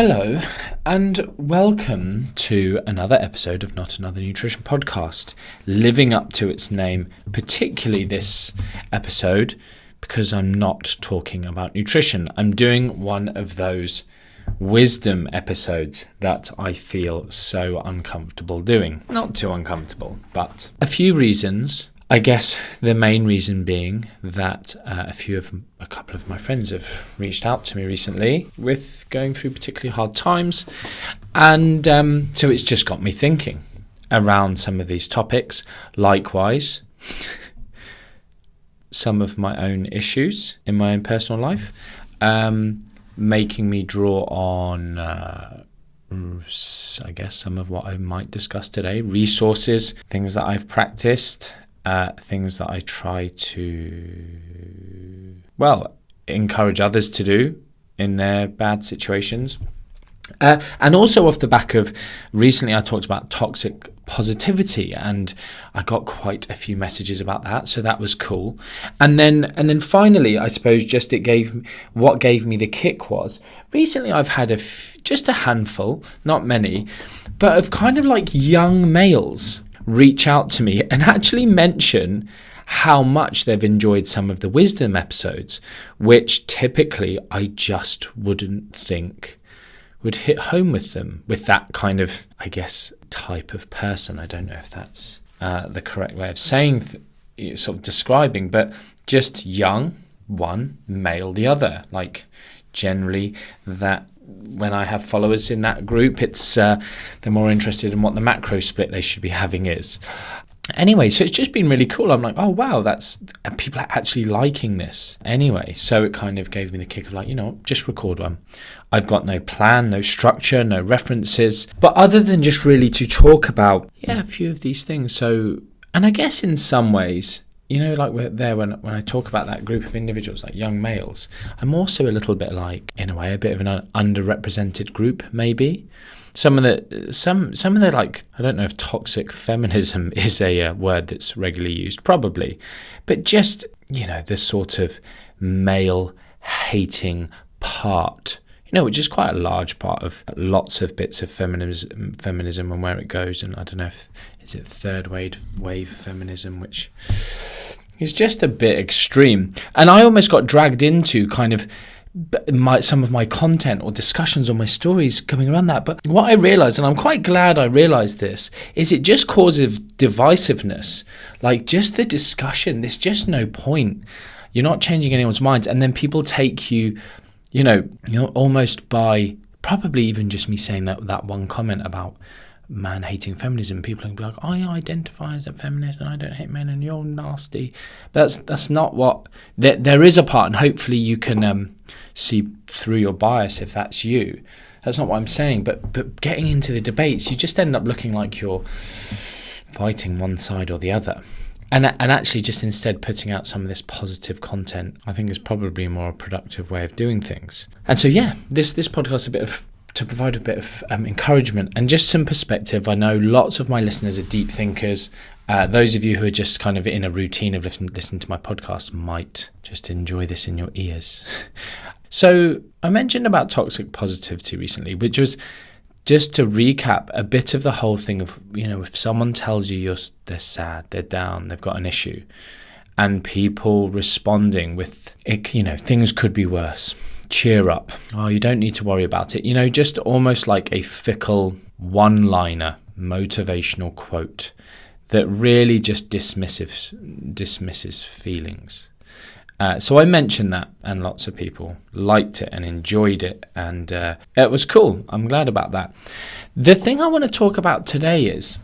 Hello and welcome to another episode of Not Another Nutrition Podcast, living up to its name, particularly this episode, because I'm not talking about nutrition. I'm doing one of those wisdom episodes that I feel so uncomfortable doing. Not too uncomfortable, but a few reasons. I guess the main reason being that a couple of my friends have reached out to me recently with going through particularly hard times, and so it's just got me thinking around some of these topics. Likewise, some of my own issues in my own personal life, making me draw on I guess some of what I might discuss today, resources, things that I've practiced, things that I try to, encourage others to do in their bad situations. And also off the back of, recently I talked about toxic positivity and I got quite a few messages about that, so that was cool. And then finally, I suppose what gave me the kick was, recently I've had just a handful, not many, but of kind of like young males reach out to me and actually mention how much they've enjoyed some of the wisdom episodes, which typically I just wouldn't think would hit home with them, with that kind of, I guess, type of person. I don't know if that's the correct way of saying, sort of describing, but just young, one, male, the other. Like generally that when I have followers in that group, it's they're more interested in what the macro split they should be having is. Anyway, so it's just been really cool. I'm like, oh wow, people are actually liking this. Anyway, so it kind of gave me the kick of like, just record one. I've got no plan, no structure, no references, but other than just really to talk about, a few of these things. So, and I guess in some ways, like we're there when I talk about that group of individuals, like young males, I'm also a little bit like, in a way, a bit of an underrepresented group, maybe. Some of the like, I don't know if toxic feminism is a word that's regularly used, probably, but just, the sort of male hating part, which is quite a large part of lots of bits of feminism and where it goes. And I don't know is it third wave feminism, which is just a bit extreme. And I almost got dragged into kind of some of my content or discussions on my stories coming around that. But what I realized, and I'm quite glad I realized this, is it just causes divisiveness. Like just the discussion, there's just no point. You're not changing anyone's minds. And then people take you, almost by probably even just me saying that one comment about man hating feminism, people can be like, I identify as a feminist and I don't hate men and you're nasty. But that's not what there is a part, and hopefully you can see through your bias if that's you. That's not what I'm saying, but getting into the debates, you just end up looking like you're fighting one side or the other. And actually just instead putting out some of this positive content, I think is probably a more productive way of doing things. And so this podcast to provide a bit of encouragement and just some perspective. I know lots of my listeners are deep thinkers. Those of you who are just kind of in a routine of listening to my podcast might just enjoy this in your ears. So I mentioned about toxic positivity recently, which was just to recap a bit of the whole thing of, if someone tells you they're sad, they're down, they've got an issue, and people responding with, things could be worse. Cheer up. Oh, you don't need to worry about it. Just almost like a fickle one-liner motivational quote that really just dismisses feelings. So I mentioned that, and lots of people liked it and enjoyed it, and it was cool. I'm glad about that. The thing I want to talk about today is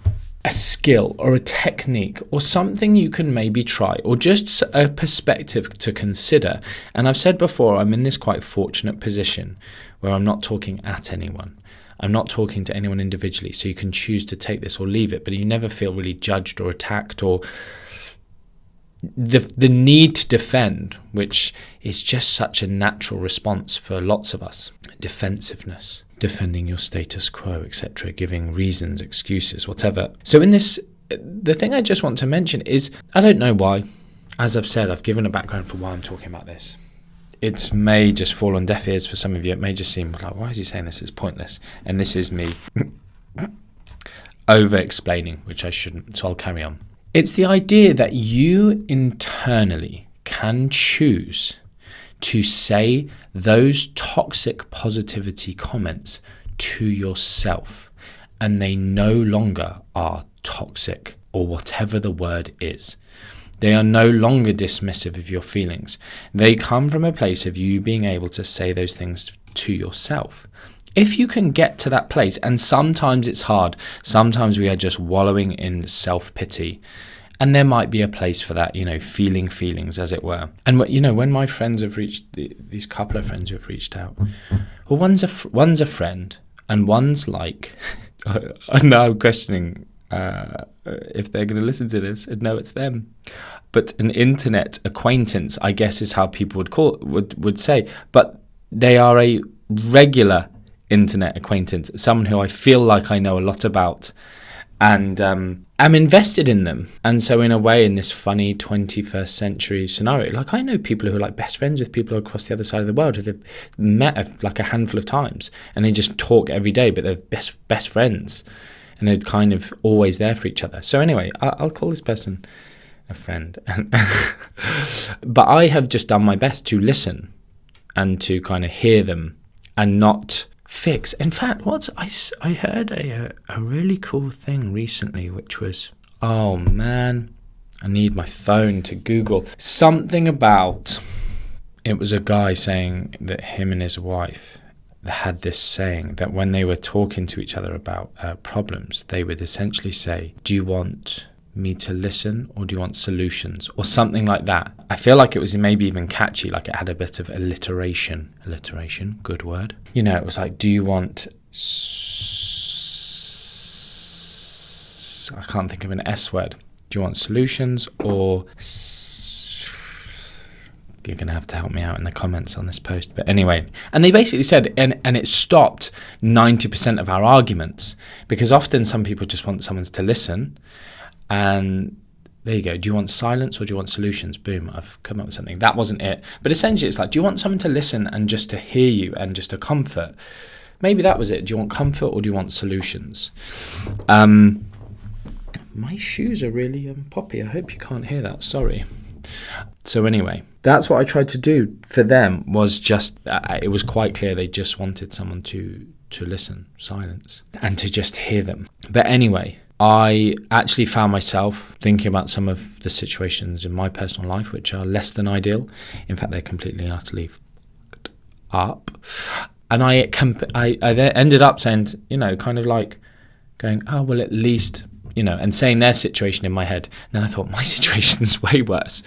a skill or a technique or something you can maybe try, or just a perspective to consider. And I've said before, I'm in this quite fortunate position where I'm not talking at anyone. I'm not talking to anyone individually, so you can choose to take this or leave it, but you never feel really judged or attacked or the need to defend, which is just such a natural response for lots of us. Defensiveness, defending your status quo, etc., giving reasons, excuses, whatever. So in this, the thing I just want to mention is, I don't know why. As I've said, I've given a background for why I'm talking about this. it may just fall on deaf ears for some of you. It may just seem like, why is he saying this? It's pointless. And this is me over-explaining, which I shouldn't, so I'll carry on. It's the idea that you internally can choose to say those toxic positivity comments to yourself, and they no longer are toxic, or whatever the word is. They are no longer dismissive of your feelings. They come from a place of you being able to say those things to yourself. If you can get to that place, and sometimes it's hard, sometimes we are just wallowing in self-pity, and there might be a place for that, feeling feelings, as it were. And, when my friends have reached, these couple of friends who have reached out, well, one's a friend, and one's like, I'm now questioning if they're going to listen to this and know it's them. But an internet acquaintance, I guess, is how people would say. But they are a regular internet acquaintance, someone who I feel like I know a lot about, and I'm invested in them. And so in a way, in this funny 21st century scenario, like, I know people who are like best friends with people across the other side of the world who they've met like a handful of times, and they just talk every day, but they're best friends, and they're kind of always there for each other. So anyway, I'll call this person a friend. But I have just done my best to listen and to kind of hear them and not fix. In fact, I heard a really cool thing recently, which was, oh man, I need my phone to Google something about, it was a guy saying that him and his wife had this saying that when they were talking to each other about problems, they would essentially say, do you want me to listen, or do you want solutions, or something like that. I feel like it was maybe even catchy, like it had a bit of alliteration, good word. It was like, do you want I can't think of an S word. Do you want solutions, or you're going to have to help me out in the comments on this post. But anyway, and they basically said, and it stopped 90% of our arguments, because often some people just want someone to listen. And there you go. Do you want silence, or do you want solutions? Boom, I've come up with something. That wasn't it. But essentially it's like, do you want someone to listen and just to hear you and just to comfort? Maybe that was it. Do you want comfort, or do you want solutions? My shoes are really poppy. I hope you can't hear that. Sorry. So anyway, that's what I tried to do for them, was just, it was quite clear they just wanted someone to listen, silence, and to just hear them. But anyway, I actually found myself thinking about some of the situations in my personal life which are less than ideal. In fact, they're completely and utterly fucked up. And I then ended up saying, kind of like going, oh, well, at least, and saying their situation in my head. And then I thought, my situation's way worse.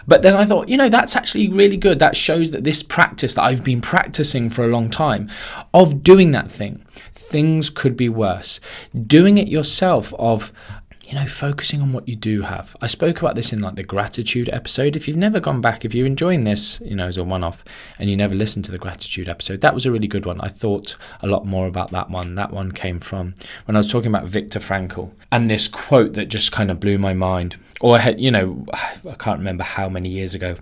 But then I thought, that's actually really good. That shows that this practice that I've been practicing for a long time of doing that thing, things could be worse. Doing it yourself, of, focusing on what you do have. I spoke about this in like the gratitude episode. If you've never gone back, if you're enjoying this, as a one-off, and you never listened to the gratitude episode, that was a really good one. I thought a lot more about that one. That one came from when I was talking about Viktor Frankl, and this quote that just kind of blew my mind. Or I had, I can't remember how many years ago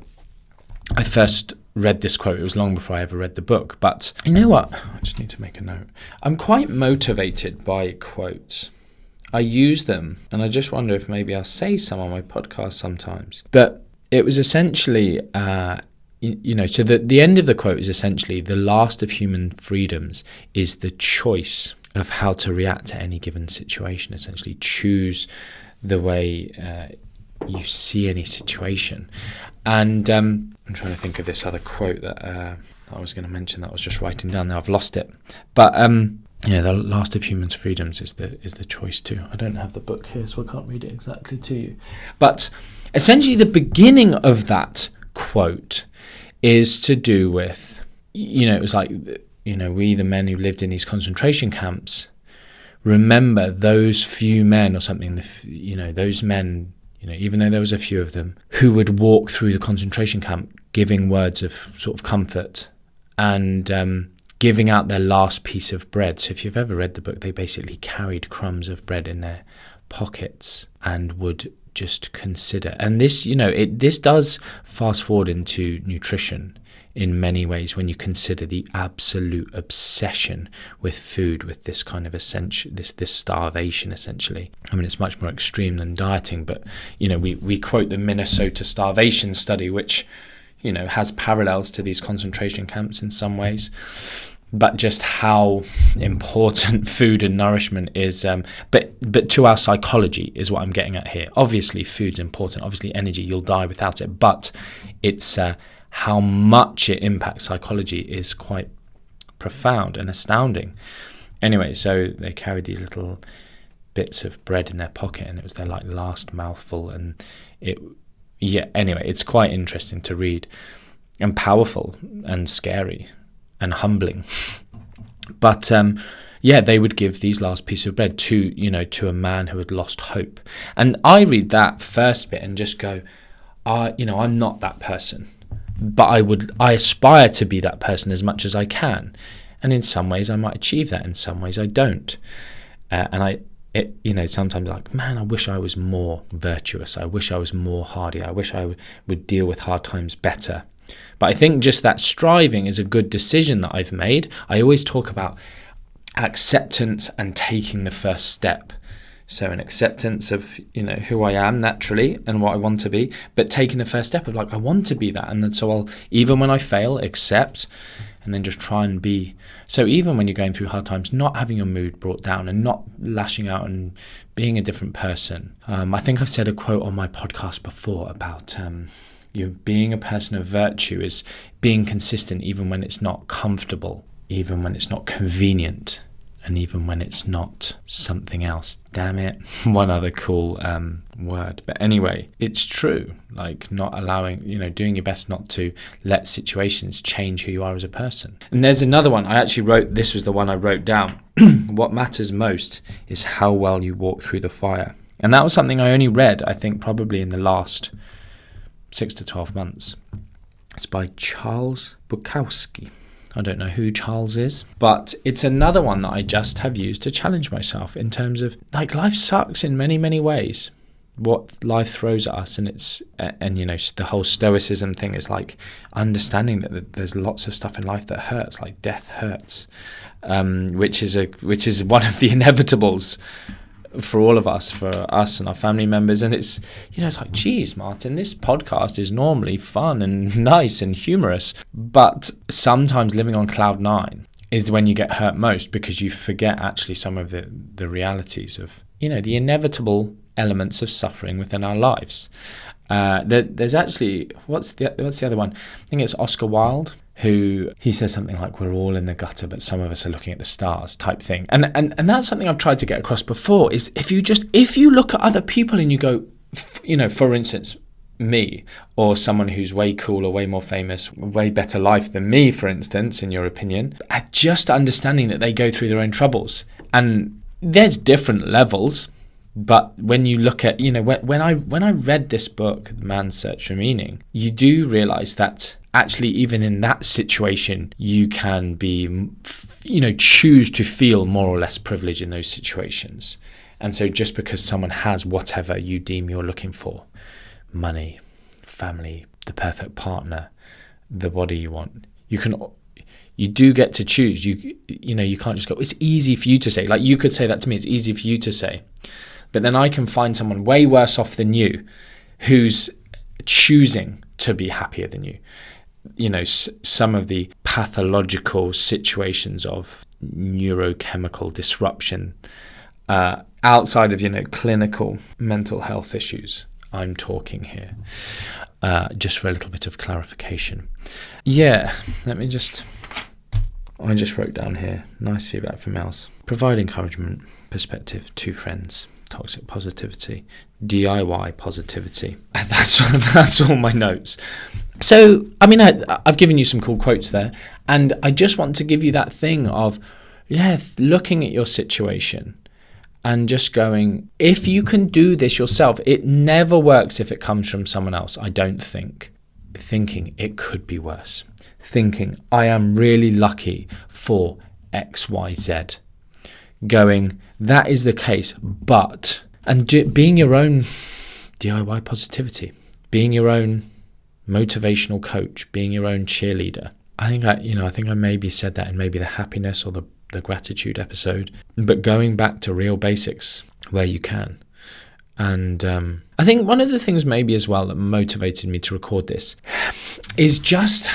I first read this quote. It was long before I ever read the book. But you know what? I just need to make a note. I'm quite motivated by quotes. I use them, and I just wonder if maybe I'll say some on my podcast sometimes. But it was essentially, so the end of the quote is essentially, the last of human freedoms is the choice of how to react to any given situation. Essentially, choose the way you see any situation. And I'm trying to think of this other quote that I was going to mention that I was just writing down. Now I've lost it. But the last of humans' freedoms is the choice too. I don't have the book here, so I can't read it exactly to you. But essentially, the beginning of that quote is to do with, it was like, we, the men who lived in these concentration camps, remember those few men or something, those men, even though there was a few of them, who would walk through the concentration camp giving words of sort of comfort and giving out their last piece of bread. So if you've ever read the book, they basically carried crumbs of bread in their pockets and would just consider. And this, this does fast forward into nutrition, in many ways when you consider the absolute obsession with food, with this kind of this starvation essentially. I mean, it's much more extreme than dieting, but we quote the Minnesota starvation study, which has parallels to these concentration camps in some ways. But just how important food and nourishment is, but to our psychology is what I'm getting at here. Obviously, food's important. Obviously, energy, you'll die without it. But it's how much it impacts psychology is quite profound and astounding. Anyway, so they carried these little bits of bread in their pocket, and it was their last mouthful. And anyway, it's quite interesting to read, and powerful and scary and humbling. But they would give these last piece of bread to a man who had lost hope. And I read that first bit and just go, I'm not that person, but I aspire to be that person as much as I can. And in some ways I might achieve that, in some ways I don't. Sometimes man, I wish I was more virtuous. I wish I was more hardy. I wish I would deal with hard times better. But I think just that striving is a good decision that I've made. I always talk about acceptance and taking the first step. So an acceptance of, who I am naturally and what I want to be, but taking the first step of I want to be that. And then so I'll, even when I fail, accept, and then just try and be. So even when you're going through hard times, not having your mood brought down and not lashing out and being a different person. I think I've said a quote on my podcast before about being a person of virtue is being consistent even when it's not comfortable, even when it's not convenient, and even when it's not something else. Damn it. One other cool word. But anyway, it's true. Not allowing, doing your best not to let situations change who you are as a person. And there's another one. This was the one I wrote down. What matters most is how well you walk through the fire. And that was something I only read, I think, probably in the last 6 to 12 months. It's by Charles Bukowski. I don't know who Charles is, but it's another one that I just have used to challenge myself in terms of life sucks in many, many ways. What life throws at us, and the whole stoicism thing is understanding that there's lots of stuff in life that hurts, like death hurts, which is one of the inevitables for all of us, for us and our family members. And it's geez, Martin, this podcast is normally fun and nice and humorous, but sometimes living on cloud nine is when you get hurt most, because you forget actually some of the realities of the inevitable elements of suffering within our lives. There's actually, what's the other one? I think it's Oscar Wilde, who he says something like, we're all in the gutter, but some of us are looking at the stars, type thing. And that's something I've tried to get across before, is if you look at other people and you go, for instance, me, or someone who's way cooler, way more famous, way better life than me, for instance, in your opinion, just understanding that they go through their own troubles. And there's different levels. But when you look at, when I read this book, The Man's Search for Meaning, you do realize that actually even in that situation, you can be, choose to feel more or less privilege in those situations. And so just because someone has whatever you deem you're looking for, money, family, the perfect partner, the body you want, you do get to choose. You can't just go, it's easy for you to say. You could say that to me, it's easy for you to say. But then I can find someone way worse off than you who's choosing to be happier than you. Some of the pathological situations of neurochemical disruption outside of, clinical mental health issues, I'm talking here, just for a little bit of clarification. Yeah, I just wrote down here, nice feedback from Els. Provide encouragement, perspective, 2 friends, toxic positivity, DIY positivity. That's all my notes. So, I've given you some cool quotes there, and I just want to give you that thing of, looking at your situation and just going, if you can do this yourself, it never works if it comes from someone else, I don't think. Thinking it could be worse. Thinking I am really lucky for XYZ. Going, that is the case, but, and being your own DIY positivity, being your own motivational coach, being your own cheerleader. I think I maybe said that in maybe the happiness or the gratitude episode, but going back to real basics where you can. And I think one of the things maybe as well that motivated me to record this is just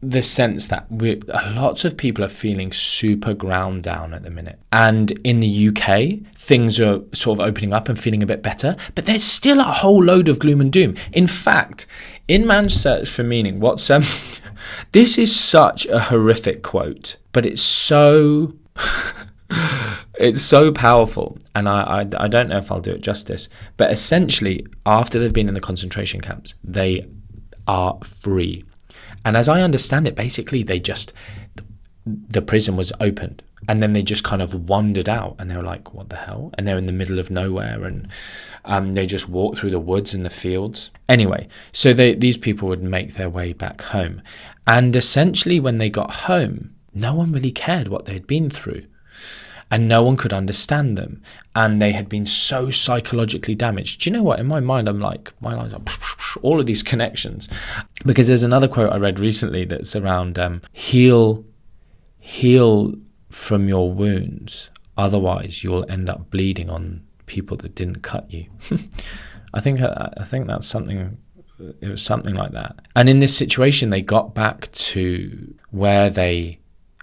the sense that lots of people are feeling super ground down at the minute. And in the UK, things are sort of opening up and feeling a bit better, but there's still a whole load of gloom and doom. In fact, in Man's Search for Meaning, this is such a horrific quote, but it's so it's so powerful, and I don't know if I'll do it justice, but essentially, after they've been in the concentration camps, they are free. And as I understand it, basically the prison was opened, and then they just kind of wandered out, and they were like, what the hell? And they're in the middle of nowhere, and they just walked through the woods and the fields. Anyway, so these people would make their way back home. And essentially when they got home, no one really cared what they'd been through. And no one could understand them. And they had been so psychologically damaged. Do you know what? In my mind, I'm like, all of these connections. Because there's another quote I read recently that's around heal from your wounds. Otherwise, you will end up bleeding on people that didn't cut you. I think that's something. It was something like that. And in this situation, they got back to where they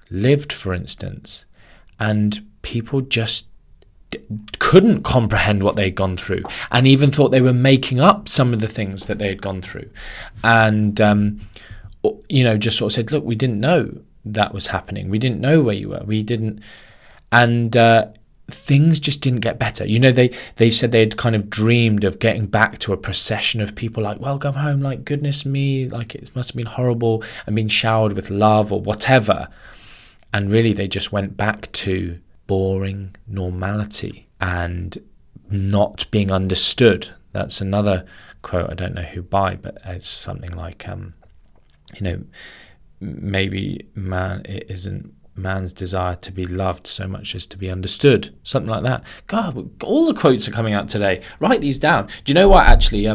lived, for instance, and people just couldn't comprehend what they'd gone through, and even thought they were making up some of the things that they had gone through. And, just sort of said, look, we didn't know that was happening. We didn't know where you were. We didn't. And things just didn't get better. They said they'd kind of dreamed of getting back to a procession of people like, welcome home, like, goodness me, like it must have been horrible, and being showered with love or whatever. And really, they just went back to boring normality and not being understood. That's another quote, I don't know who by, but it's something like, maybe it isn't man's desire to be loved so much as to be understood. Something like that. God, all the quotes are coming out today. Write these down. Do you know what, actually?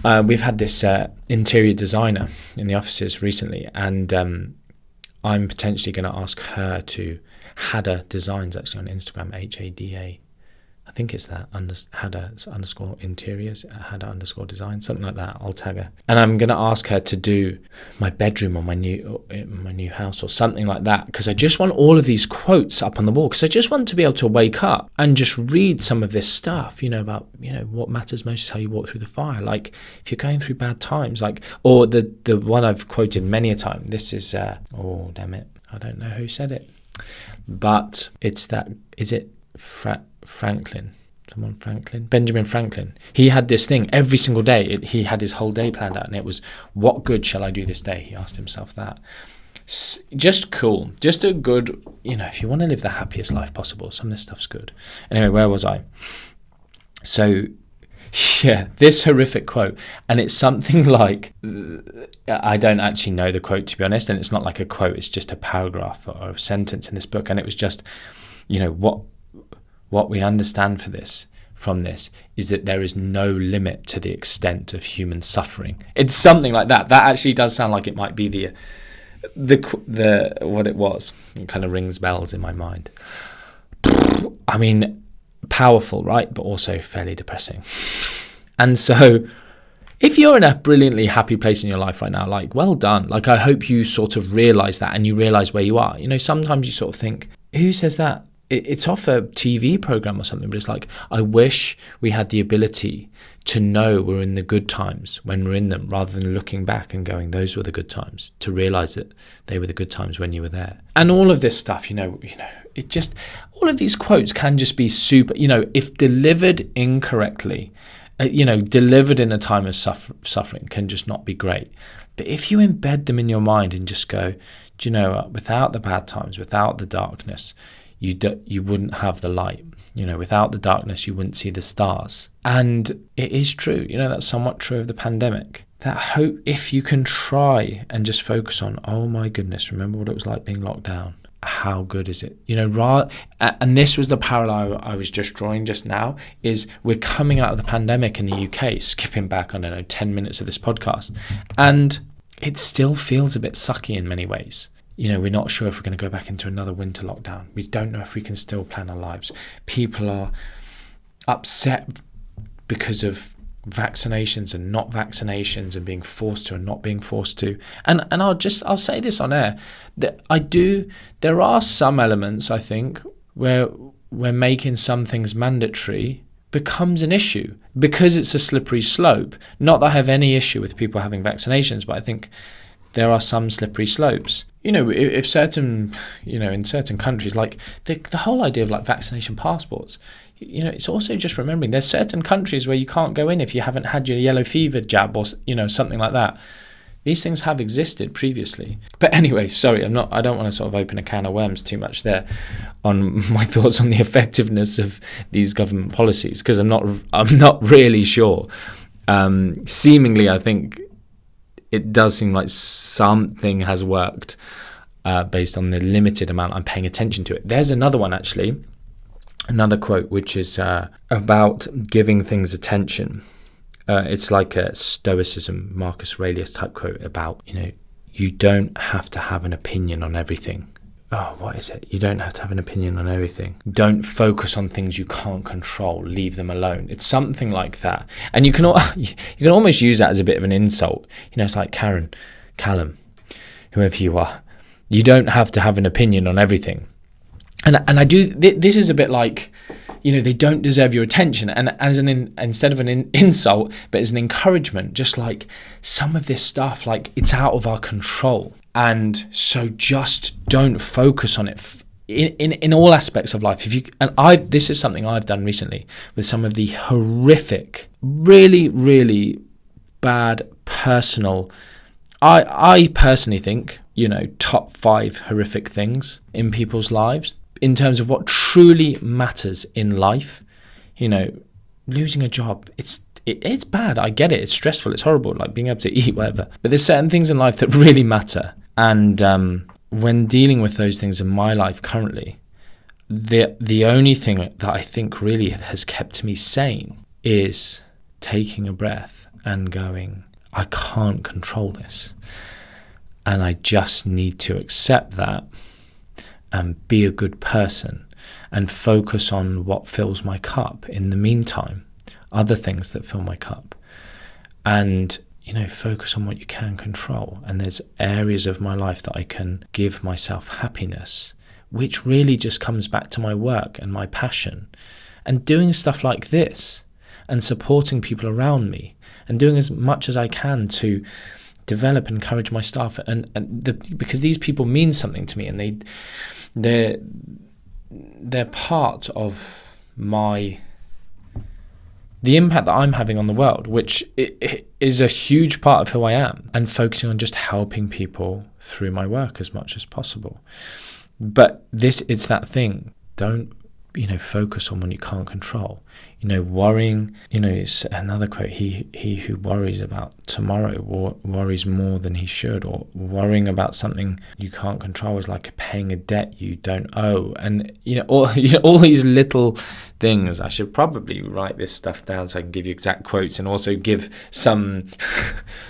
We've had this interior designer in the offices recently, and I'm potentially going to ask her to Hada Designs, actually, on Instagram, Hada. I think it's that, Hada _interiors, Hada _design, something like that. I'll tag her. And I'm going to ask her to do my bedroom or my new house or something like that, because I just want all of these quotes up on the wall, because I just want to be able to wake up and just read some of this stuff, about, what matters most is how you walk through the fire. Like, if you're going through bad times, like, or the one I've quoted many a time, this is, oh, damn it, I don't know who said it, but it's that, is it Benjamin Franklin. He had this thing every single day. He had his whole day planned out, and it was, what good shall I do this day? He asked himself that. Just cool. Just a good, if you want to live the happiest life possible, some of this stuff's good. Anyway, where was I? So, yeah, this horrific quote. And it's something like, I don't actually know the quote, to be honest, and it's not like a quote, it's just a paragraph or a sentence in this book. And it was just, what we understand from this is that there is no limit to the extent of human suffering. It's something like that. That actually does sound like it might be the what it was. It kind of rings bells in my mind. I mean, powerful, right? But also fairly depressing. And so, if you're in a brilliantly happy place in your life right now, like, well done. Like, I hope you sort of realize that, and you realize where you are. Sometimes you sort of think, who says that? It's off a TV program or something, but it's like, I wish we had the ability to know we're in the good times when we're in them, rather than looking back and going, those were the good times, to realize that they were the good times when you were there. And all of this stuff, it just, all of these quotes can just be super, if delivered incorrectly, delivered in a time of suffering, can just not be great. But if you embed them in your mind and just go, do you know what, without the bad times, without the darkness, you wouldn't have the light. Without the darkness, you wouldn't see the stars. And it is true. That's somewhat true of the pandemic. That hope, if you can try and just focus on, oh my goodness, remember what it was like being locked down. how good is it? And this was the parallel I was just drawing just now, is we're coming out of the pandemic in the UK, skipping back, 10 minutes of this podcast, and it still feels a bit sucky in many ways. We're not sure if we're going to go back into another winter lockdown. We don't know if we can still plan our lives. People are upset because of vaccinations and not vaccinations, and being forced to and not being forced to. And I'll say this on air, that there are some elements, I think, where making some things mandatory becomes an issue because it's a slippery slope. Not that I have any issue with people having vaccinations, but I think there are some slippery slopes. If certain, in certain countries, like the whole idea of like vaccination passports, it's also just remembering there's certain countries where you can't go in if you haven't had your yellow fever jab or, something like that. These things have existed previously. But anyway, sorry, I don't want to sort of open a can of worms too much there on my thoughts on the effectiveness of these government policies, because I'm not really sure. Seemingly, I think it does seem like something has worked based on the limited amount I'm paying attention to it. There's another one, actually, another quote, which is about giving things attention. It's like a Stoicism, Marcus Aurelius type quote about, you don't have to have an opinion on everything. Oh, what is it? You don't have to have an opinion on everything. Don't focus on things you can't control. Leave them alone. It's something like that. And you can almost use that as a bit of an insult. It's like Callum, whoever you are. You don't have to have an opinion on everything. And I do. This is a bit like, they don't deserve your attention. And instead of an insult, but as an encouragement, just like some of this stuff, like it's out of our control. And so just don't focus on it in all aspects of life. This is something I've done recently with some of the horrific, really, really bad personal. I personally think, top 5 horrific things in people's lives in terms of what truly matters in life. Losing a job, it's bad. I get it. It's stressful. It's horrible, like being able to eat, whatever. But there's certain things in life that really matter. And when dealing with those things in my life currently, the only thing that I think really has kept me sane is taking a breath and going, I can't control this. And I just need to accept that and be a good person and focus on what fills my cup in the meantime, other things that fill my cup. And focus on what you can control. And there's areas of my life that I can give myself happiness, which really just comes back to my work and my passion. And doing stuff like this and supporting people around me and doing as much as I can to develop and encourage my staff. Because these people mean something to me, and they're part of the impact that I'm having on the world, which it is a huge part of who I am, and focusing on just helping people through my work as much as possible. But it's that thing. Don't, focus on what you can't control. Worrying, it's another quote, he who worries about tomorrow worries more than he should, or worrying about something you can't control is like paying a debt you don't owe. And, all these little things. I should probably write this stuff down so I can give you exact quotes and also give some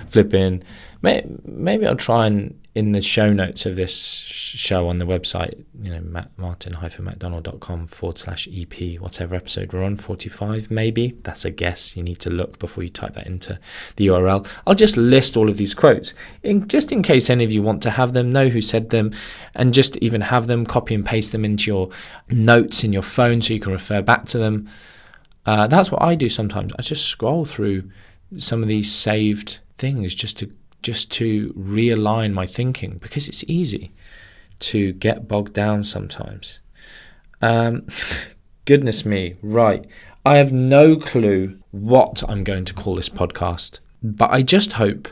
flipping. Maybe I'll try and, in the show notes of this show on the website, martin-mcdonald.com/EP, whatever episode we're on, 45 maybe. That's a guess. You need to look before you type that into the URL. I'll just list all of these quotes, just in case any of you want to have them, know who said them, and just even have them, copy and paste them into your notes in your phone so you can refer back to them. That's what I do sometimes. I just scroll through some of these saved things just to realign my thinking, because it's easy to get bogged down sometimes. Goodness me, right. I have no clue what I'm going to call this podcast, but I just hope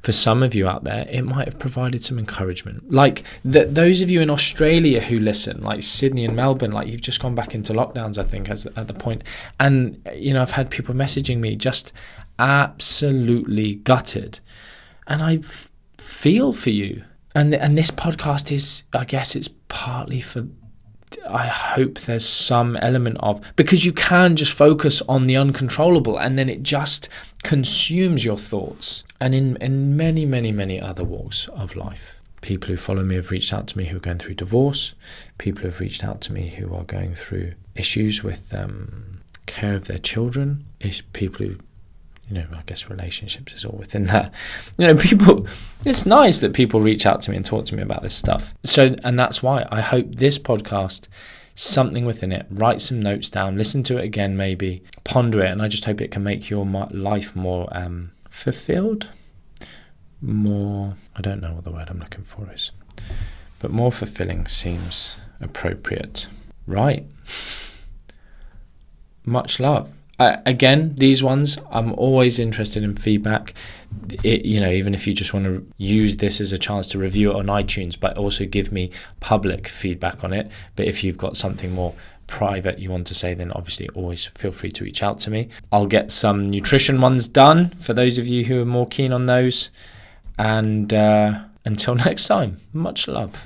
for some of you out there, it might have provided some encouragement. Like those of you in Australia who listen, like Sydney and Melbourne, like you've just gone back into lockdowns, I think, at the point. And, I've had people messaging me just absolutely gutted. And I feel for you. And this podcast is, I guess it's partly for, I hope there's some element of, because you can just focus on the uncontrollable and then it just consumes your thoughts. And in many, many, many other walks of life, people who follow me have reached out to me who are going through divorce, people who have reached out to me who are going through issues with care of their children, people who, I guess relationships is all within that. People, it's nice that people reach out to me and talk to me about this stuff. So, and that's why I hope this podcast, something within it, write some notes down, listen to it again, maybe ponder it. And I just hope it can make your life more fulfilled, more, I don't know what the word I'm looking for is, but more fulfilling seems appropriate. Right. Much love. Again, these ones, I'm always interested in feedback. Even if you just want to use this as a chance to review it on iTunes, but also give me public feedback on it. But if you've got something more private you want to say, then obviously always feel free to reach out to me. I'll get some nutrition ones done for those of you who are more keen on those. And until next time, much love.